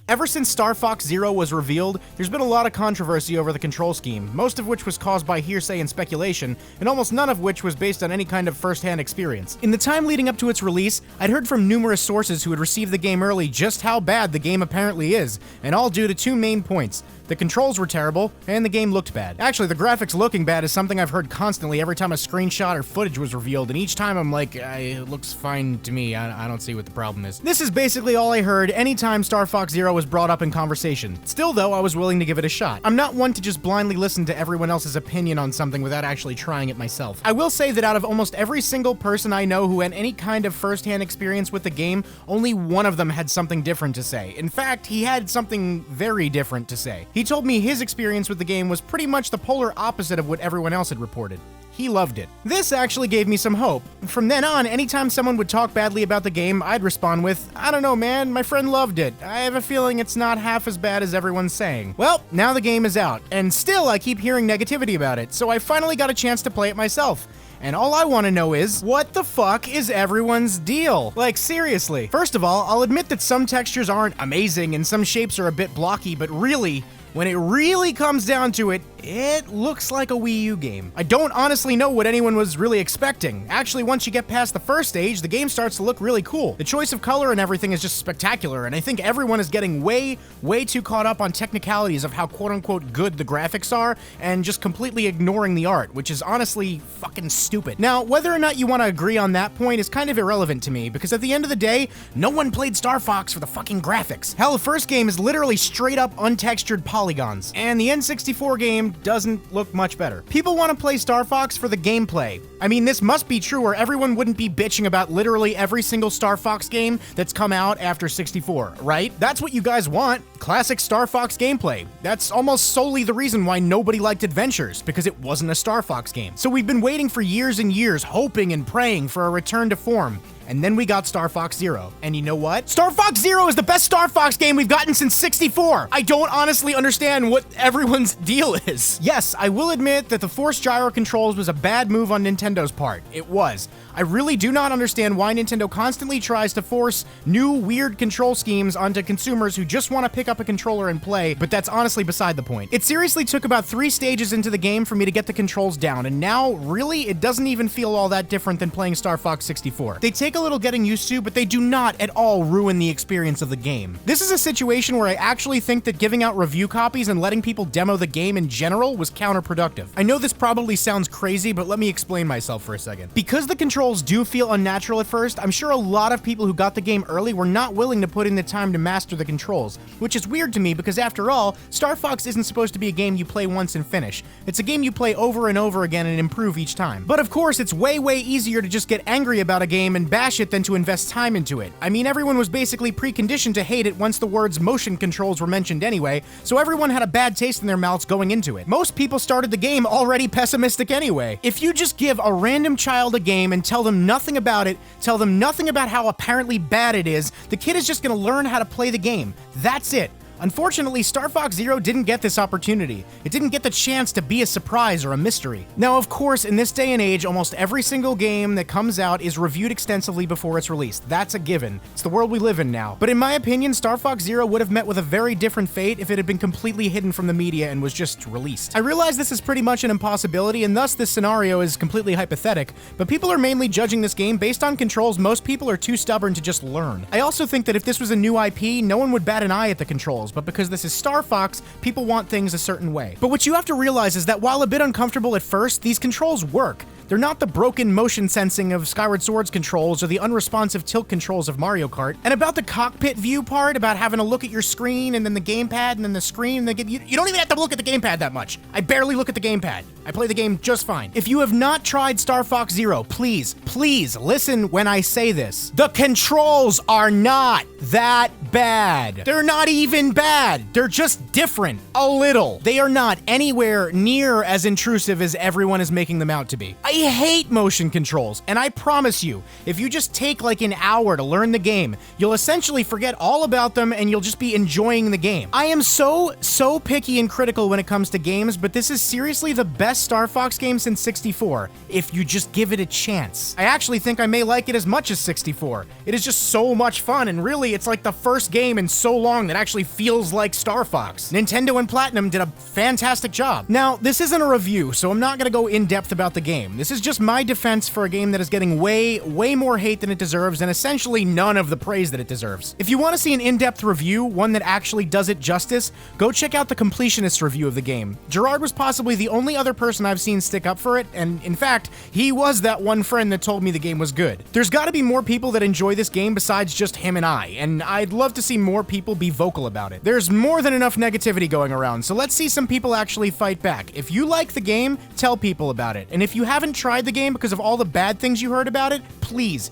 Ever since Starfox Zero was revealed, there's been a lot of controversy over the control scheme, most of which was caused by hearsay and speculation, and almost none of which was based on any kind of first-hand experience. In the time leading up to its release, I'd heard from numerous sources who had received the game early just how bad the game apparently is, and all due to two main points. The controls were terrible, and the game looked bad. Actually, the graphics looking bad is something I've heard constantly every time a screenshot or footage was revealed, and each time I'm like, it looks fine to me, I don't see what the problem is. This is basically all I heard anytime Starfox Zero was brought up in conversation. Still though, I was willing to give it a shot. I'm not one to just blindly listen to everyone else's opinion on something without actually trying it myself. I will say that out of almost every single person I know who had any kind of first-hand experience with the game, only one of them had something different to say. In fact, he had something very different to say. He told me his experience with the game was pretty much the polar opposite of what everyone else had reported. He loved it. This actually gave me some hope. From then on, anytime someone would talk badly about the game, I'd respond with, I don't know man, my friend loved it. I have a feeling it's not half as bad as everyone's saying. Well, now the game is out, and still I keep hearing negativity about it, so I finally got a chance to play it myself. And all I want to know is, what the fuck is everyone's deal? Like, seriously. First of all, I'll admit that some textures aren't amazing and some shapes are a bit blocky, but really, when it really comes down to it, it looks like a Wii U game. I don't honestly know what anyone was really expecting. Actually, once you get past the first stage, the game starts to look really cool. The choice of color and everything is just spectacular, and I think everyone is getting way too caught up on technicalities of how quote-unquote good the graphics are, and just completely ignoring the art, which is honestly fucking stupid. Now, whether or not you want to agree on that point is kind of irrelevant to me, because at the end of the day, no one played Star Fox for the fucking graphics. Hell, the first game is literally straight up untextured polygons, and the N64 game doesn't look much better. People want to play Star Fox for the gameplay. I mean, this must be true or everyone wouldn't be bitching about literally every single Star Fox game that's come out after 64, right? That's what you guys want. Classic Star Fox gameplay. That's almost solely the reason why nobody liked Adventures, because it wasn't a Star Fox game. So we've been waiting for years and years, hoping and praying for a return to form. And then we got Star Fox Zero. And you know what? Star Fox Zero is the best Star Fox game we've gotten since 64! I don't honestly understand what everyone's deal is. Yes, I will admit that the force gyro controls was a bad move on Nintendo's part. It was. I really do not understand why Nintendo constantly tries to force new, weird control schemes onto consumers who just want to pick up a controller and play, but that's honestly beside the point. It seriously took about 3 stages into the game for me to get the controls down, and now, really, it doesn't even feel all that different than playing Star Fox 64. They take a little getting used to, but they do not at all ruin the experience of the game. This is a situation where I actually think that giving out review copies and letting people demo the game in general was counterproductive. I know this probably sounds crazy, but let me explain myself for a second. Because the controls do feel unnatural at first, I'm sure a lot of people who got the game early were not willing to put in the time to master the controls, which is weird to me because after all, Star Fox isn't supposed to be a game you play once and finish. It's a game you play over and over again and improve each time. But of course, it's way easier to just get angry about a game and bash it than to invest time into it. I mean, everyone was basically preconditioned to hate it once the words motion controls were mentioned anyway, so everyone had a bad taste in their mouths going into it. Most people started the game already pessimistic anyway. If you just give a random child a game and tell them nothing about it, tell them nothing about how apparently bad it is, the kid is just gonna learn how to play the game. That's it. Unfortunately, Star Fox Zero didn't get this opportunity. It didn't get the chance to be a surprise or a mystery. Now, of course, in this day and age, almost every single game that comes out is reviewed extensively before it's released. That's a given. It's the world we live in now. But in my opinion, Star Fox Zero would have met with a very different fate if it had been completely hidden from the media and was just released. I realize this is pretty much an impossibility, and thus this scenario is completely hypothetical, but people are mainly judging this game based on controls most people are too stubborn to just learn. I also think that if this was a new IP, no one would bat an eye at the controls, but because this is Star Fox, people want things a certain way. But what you have to realize is that while a bit uncomfortable at first, these controls work. They're not the broken motion sensing of Skyward Sword's controls or the unresponsive tilt controls of Mario Kart. And about the cockpit view part, about having to look at your screen and then the gamepad and then the screen, you don't even have to look at the gamepad that much. I barely look at the gamepad. I play the game just fine. If you have not tried Star Fox Zero, please listen when I say this. The controls are not that bad. They're not even bad. They're just different. A little. They are not anywhere near as intrusive as everyone is making them out to be. I hate motion controls, and I promise you, if you just take like an hour to learn the game, you'll essentially forget all about them and you'll just be enjoying the game. I am so picky and critical when it comes to games, but this is seriously the best Star Fox game since 64, if you just give it a chance. I actually think I may like it as much as 64. It is just so much fun, and really, it's like the first game in so long that actually feels like Star Fox. Nintendo and Platinum did a fantastic job. Now, this isn't a review, so I'm not gonna go in depth about the game. This is just my defense for a game that is getting way more hate than it deserves, and essentially none of the praise that it deserves. If you want to see an in-depth review, one that actually does it justice, go check out the Completionist review of the game. Gerard was possibly the only other person I've seen stick up for it, and in fact, he was that one friend that told me the game was good. There's gotta be more people that enjoy this game besides just him and I, and I'd love to see more people be vocal about it. There's more than enough negativity going around, so let's see some people actually fight back. If you like the game, tell people about it. And if you haven't tried the game because of all the bad things you heard about it, please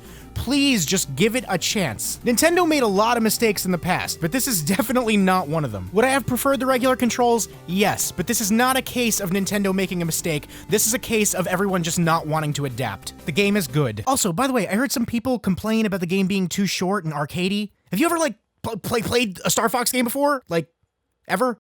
just give it a chance. Nintendo made a lot of mistakes in the past, but this is definitely not one of them. Would I have preferred the regular controls? Yes, but this is not a case of Nintendo making a mistake. This is a case of everyone just not wanting to adapt. The game is good. Also, by the way, I heard some people complain about the game being too short and arcadey. Have you ever, like, played a Star Fox game before? Like, ever?